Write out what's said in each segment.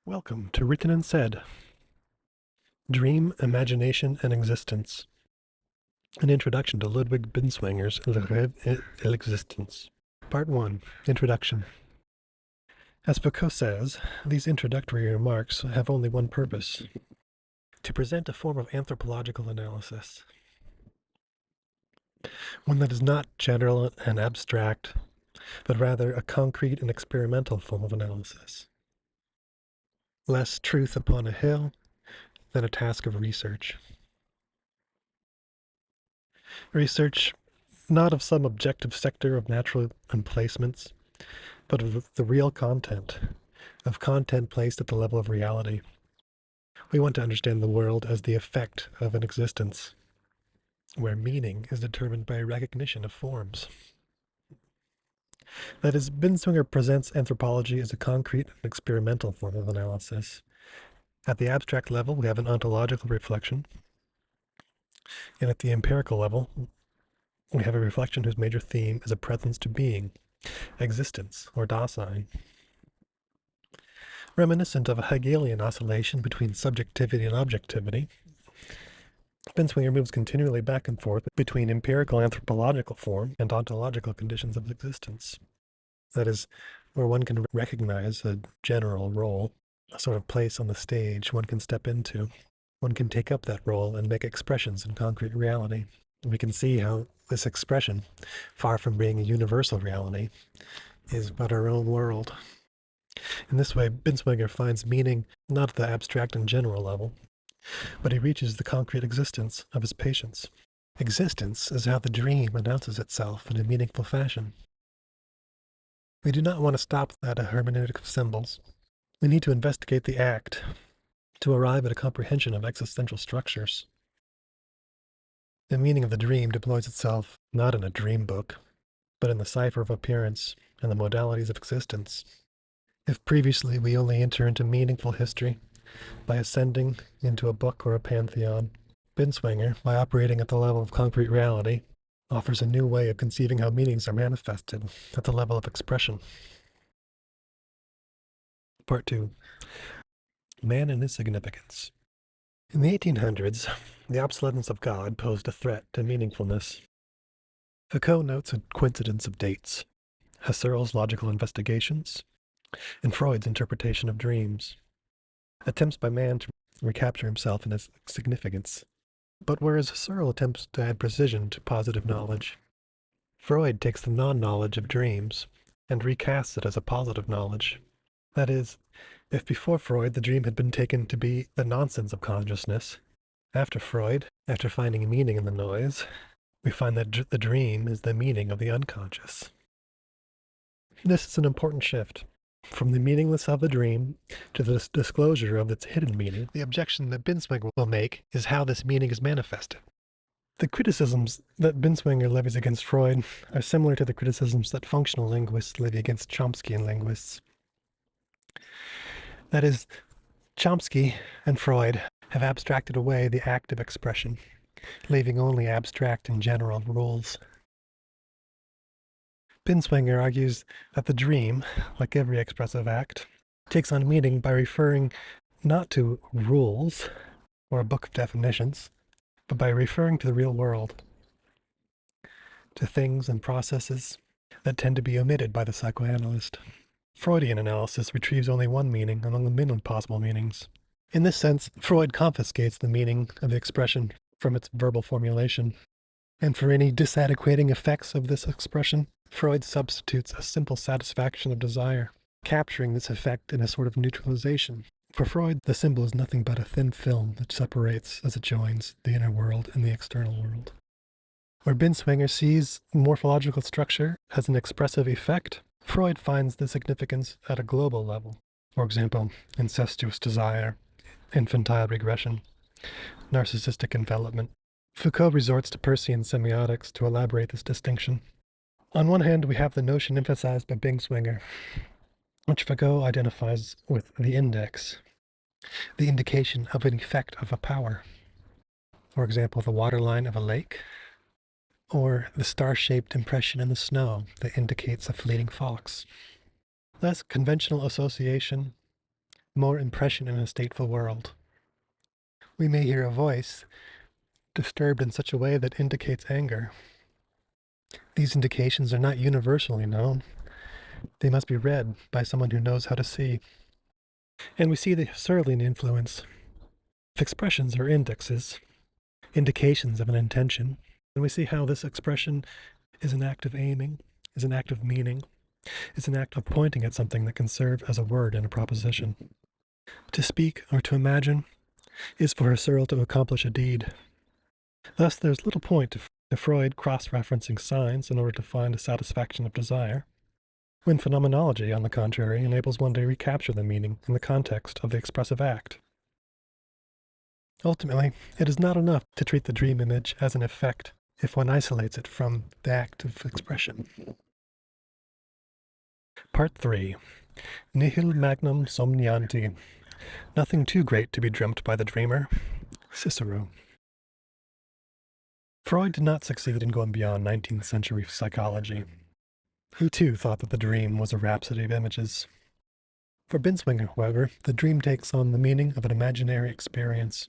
Welcome to Written and Said, Dream, Imagination, and Existence. An introduction to Ludwig Binswanger's Le Rêve et l'Existence. Part 1. Introduction. As Foucault says, these introductory remarks have only one purpose: to present a form of anthropological analysis, one that is not general and abstract, but rather a concrete and experimental form of analysis. Less truth upon a hill than a task of research. Research not of some objective sector of natural emplacements, but of the real content, of content placed at the level of reality. We want to understand the world as the effect of an existence, where meaning is determined by recognition of forms. That is, Binswanger presents anthropology as a concrete and experimental form of analysis. At the abstract level, we have an ontological reflection, and at the empirical level, we have a reflection whose major theme is a presence to being, existence, or Dasein. Reminiscent of a Hegelian oscillation between subjectivity and objectivity, Binswanger moves continually back and forth between empirical anthropological form and ontological conditions of existence. That is, where one can recognize a general role, a sort of place on the stage one can step into. One can take up that role and make expressions in concrete reality. We can see how this expression, far from being a universal reality, is but our own world. In this way, Binswanger finds meaning not at the abstract and general level, but he reaches the concrete existence of his patients. Existence is how the dream announces itself in a meaningful fashion. We do not want to stop at a hermeneutic of symbols. We need to investigate the act to arrive at a comprehension of existential structures. The meaning of the dream deploys itself not in a dream book, but in the cipher of appearance and the modalities of existence. If previously we only enter into meaningful history by ascending into a book or a pantheon, Binswanger, by operating at the level of concrete reality, offers a new way of conceiving how meanings are manifested at the level of expression. Part 2. Man and his significance. In the 1800s, the obsolescence of God posed a threat to meaningfulness. Foucault notes a coincidence of dates, Husserl's logical investigations, and Freud's interpretation of dreams, attempts by man to recapture himself in his significance. But whereas Husserl attempts to add precision to positive knowledge, Freud takes the non-knowledge of dreams and recasts it as a positive knowledge. That is, if before Freud the dream had been taken to be the nonsense of consciousness, after Freud, after finding meaning in the noise, we find that the dream is the meaning of the unconscious. This is an important shift. From the meaningless of the dream to the disclosure of its hidden meaning, the objection that Binswanger will make is how this meaning is manifested. The criticisms that Binswanger levies against Freud are similar to the criticisms that functional linguists levy against Chomskyan linguists. That is, Chomsky and Freud have abstracted away the act of expression, leaving only abstract and general rules. Binswanger argues that the dream, like every expressive act, takes on meaning by referring not to rules or a book of definitions, but by referring to the real world, to things and processes that tend to be omitted by the psychoanalyst. Freudian analysis retrieves only one meaning among the many possible meanings. In this sense, Freud confiscates the meaning of the expression from its verbal formulation, and for any disadequating effects of this expression, Freud substitutes a simple satisfaction of desire, capturing this effect in a sort of neutralization. For Freud, the symbol is nothing but a thin film that separates, as it joins, the inner world and the external world. Where Binswanger sees morphological structure as an expressive effect, Freud finds the significance at a global level. For example, incestuous desire, infantile regression, narcissistic envelopment. Foucault resorts to Peircean semiotics to elaborate this distinction. On one hand, we have the notion emphasized by Binswanger, which Foucault identifies with the index, the indication of an effect of a power. For example, the waterline of a lake, or the star-shaped impression in the snow that indicates a fleeting fox. Thus, conventional association, more impression in a stateful world. We may hear a voice disturbed in such a way that indicates anger. These indications are not universally known. They must be read by someone who knows how to see. And we see the Husserlian influence. If expressions are indexes, indications of an intention, and we see how this expression is an act of aiming, is an act of meaning, is an act of pointing at something that can serve as a word in a proposition. To speak or to imagine is for Husserl to accomplish a deed. Thus there's little point to Freud cross-referencing signs in order to find a satisfaction of desire, when phenomenology, on the contrary, enables one to recapture the meaning in the context of the expressive act. Ultimately, it is not enough to treat the dream image as an effect if one isolates it from the act of expression. Part 3. Nihil magnum somnianti. Nothing too great to be dreamt by the dreamer. Cicero. Freud did not succeed in going beyond 19th century psychology. He too thought that the dream was a rhapsody of images. For Binswanger, however, the dream takes on the meaning of an imaginary experience.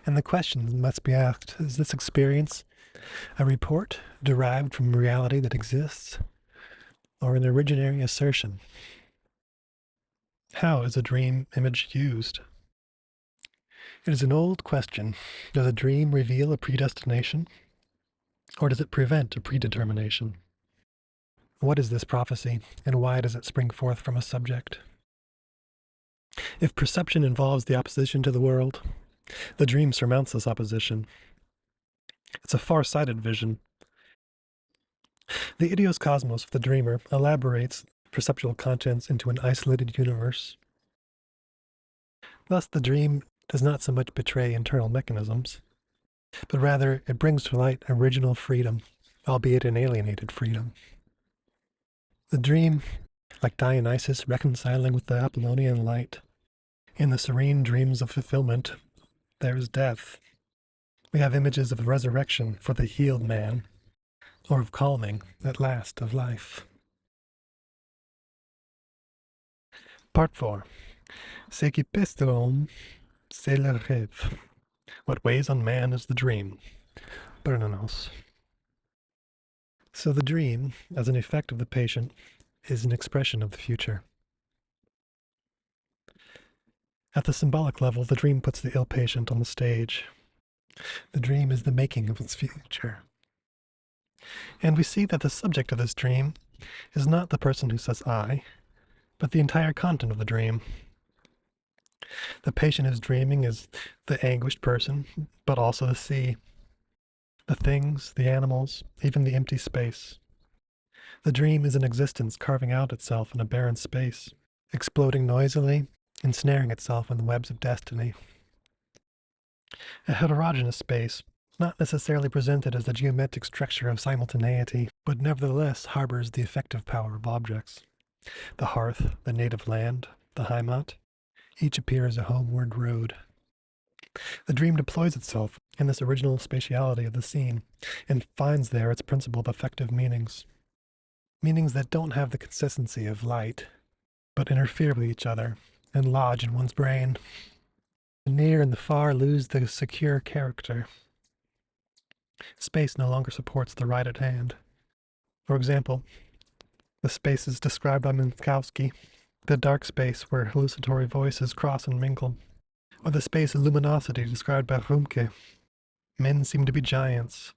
And the question must be asked, is this experience a report derived from reality that exists, or an originary assertion? How is a dream image used? It is an old question. Does a dream reveal a predestination, or does it prevent a predetermination? What is this prophecy, and why does it spring forth from a subject? If perception involves the opposition to the world, the dream surmounts this opposition. It's a far-sighted vision. The idios cosmos of the dreamer elaborates perceptual contents into an isolated universe. Thus, the dream does not so much betray internal mechanisms, but rather it brings to light original freedom, albeit an alienated freedom. The dream, like Dionysus reconciling with the Apollonian light, in the serene dreams of fulfillment, there is death. We have images of resurrection for the healed man, or of calming, at last, of life. Part 4. Ce qui pèse l'homme, c'est le rêve. What weighs on man is the dream. Bernanos. So the dream, as an effect of the patient, is an expression of the future. At the symbolic level, the dream puts the ill patient on the stage. The dream is the making of its future. And we see that the subject of this dream is not the person who says I, but the entire content of the dream. The patient who's dreaming is the anguished person, but also the sea, the things, the animals, even the empty space. The dream is an existence carving out itself in a barren space, exploding noisily, ensnaring itself in the webs of destiny. A heterogeneous space, not necessarily presented as the geometric structure of simultaneity, but nevertheless harbors the effective power of objects. The hearth, the native land, the Heimat, each appear as a homeward road. The dream deploys itself in this original spatiality of the scene, and finds there its principle of effective meanings. Meanings that don't have the consistency of light, but interfere with each other and lodge in one's brain. The near and the far lose the secure character. Space no longer supports the right at hand. For example, the spaces described by Minkowski, the dark space where hallucinatory voices cross and mingle, or the space of luminosity described by Rumke. Men seem to be giants.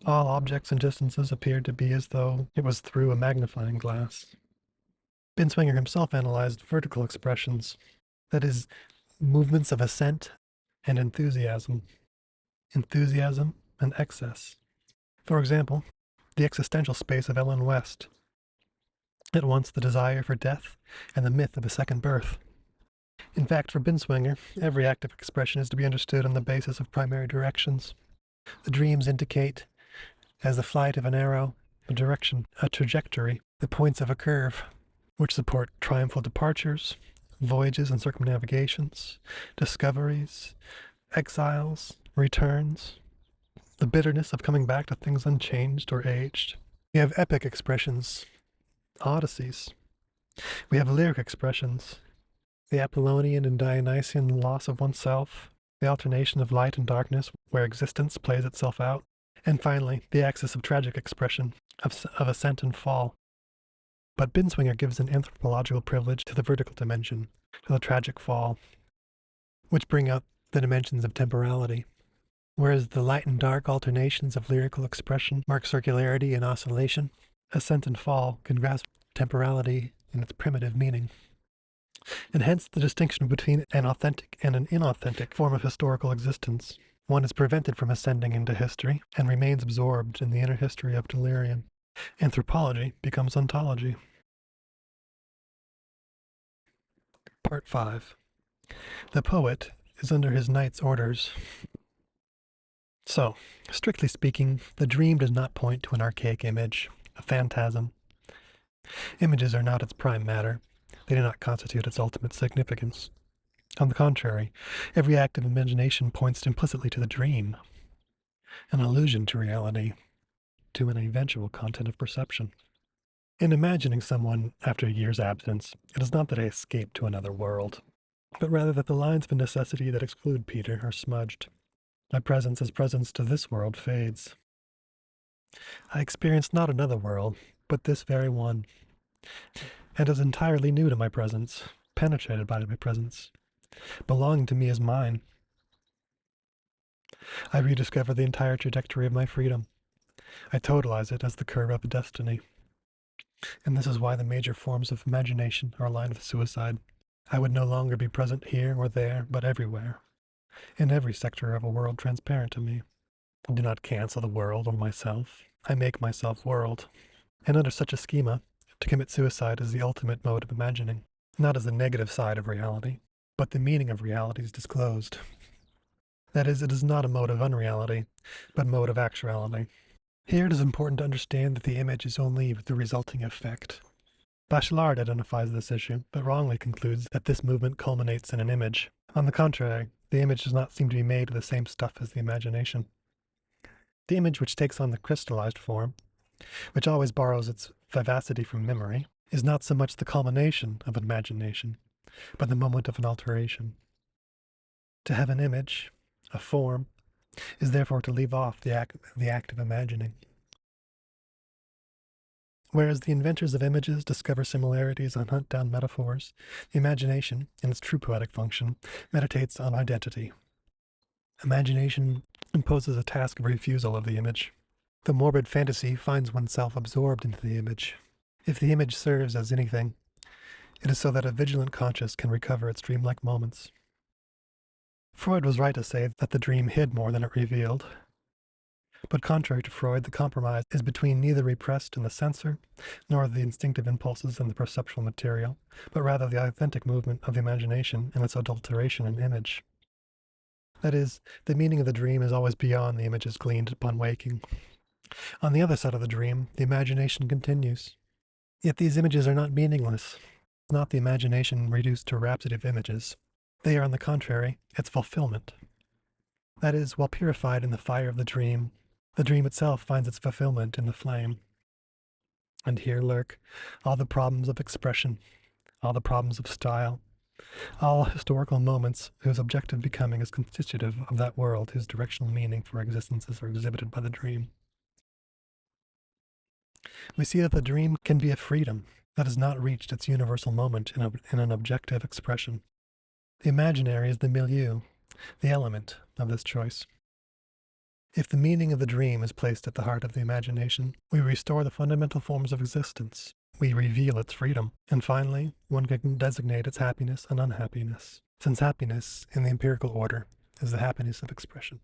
All objects and distances appear to be as though it was through a magnifying glass. Binswanger himself analyzed vertical expressions, that is, movements of ascent and enthusiasm and excess. For example, the existential space of Ellen West, at once the desire for death and the myth of a second birth. In fact, for Binswanger, every active expression is to be understood on the basis of primary directions. The dreams indicate, as the flight of an arrow, a direction, a trajectory, the points of a curve, which support triumphal departures, voyages and circumnavigations, discoveries, exiles, returns, the bitterness of coming back to things unchanged or aged. We have epic expressions, odysseys. We have lyric expressions, the Apollonian and Dionysian loss of oneself, the alternation of light and darkness where existence plays itself out, and finally, the axis of tragic expression, of ascent and fall. But Binswanger gives an anthropological privilege to the vertical dimension, to the tragic fall, which bring out the dimensions of temporality. Whereas the light and dark alternations of lyrical expression mark circularity and oscillation, ascent and fall can grasp temporality in its primitive meaning. And hence the distinction between an authentic and an inauthentic form of historical existence. One is prevented from ascending into history and remains absorbed in the inner history of delirium. Anthropology becomes ontology. Part 5. The poet is under his knight's orders. So, strictly speaking, the dream does not point to an archaic image, a phantasm. Images are not its prime matter. They do not constitute its ultimate significance. On the contrary, every act of imagination points implicitly to the dream, an allusion to reality, to an eventual content of perception. In imagining someone after a year's absence, it is not that I escape to another world, but rather that the lines of necessity that exclude Peter are smudged. My presence as presence to this world fades. I experience not another world, but this very one, and is entirely new to my presence, penetrated by my presence, belonging to me as mine. I rediscover the entire trajectory of my freedom. I totalize it as the curve of a destiny. And this is why the major forms of imagination are aligned with suicide. I would no longer be present here or there, but everywhere, in every sector of a world transparent to me. I do not cancel the world or myself. I make myself world. And under such a schema, to commit suicide is the ultimate mode of imagining, not as the negative side of reality, but the meaning of reality is disclosed. That is, it is not a mode of unreality, but a mode of actuality. Here it is important to understand that the image is only the resulting effect. Bachelard identifies this issue, but wrongly concludes that this movement culminates in an image. On the contrary, the image does not seem to be made of the same stuff as the imagination. The image which takes on the crystallized form, which always borrows its vivacity from memory, is not so much the culmination of imagination, but the moment of an alteration. To have an image, a form, is therefore to leave off the act of imagining. Whereas the inventors of images discover similarities and hunt down metaphors, the imagination, in its true poetic function, meditates on identity. Imagination imposes a task of refusal of the image. The morbid fantasy finds oneself absorbed into the image. If the image serves as anything, it is so that a vigilant conscience can recover its dreamlike moments. Freud was right to say that the dream hid more than it revealed. But contrary to Freud, the compromise is between neither repressed in the censor, nor the instinctive impulses in the perceptual material, but rather the authentic movement of the imagination and its adulteration in image. That is, the meaning of the dream is always beyond the images gleaned upon waking. On the other side of the dream, the imagination continues. Yet these images are not meaningless, not the imagination reduced to a rhapsody of images. They are, on the contrary, its fulfillment. That is, while purified in the fire of the dream itself finds its fulfillment in the flame. And here lurk all the problems of expression, all the problems of style, all historical moments whose objective becoming is constitutive of that world whose directional meaning for existences are exhibited by the dream. We see that the dream can be a freedom that has not reached its universal moment in an objective expression. The imaginary is the milieu, the element of this choice. If the meaning of the dream is placed at the heart of the imagination, we restore the fundamental forms of existence. We reveal its freedom. And finally, one can designate its happiness and unhappiness, since happiness, in the empirical order, is the happiness of expression.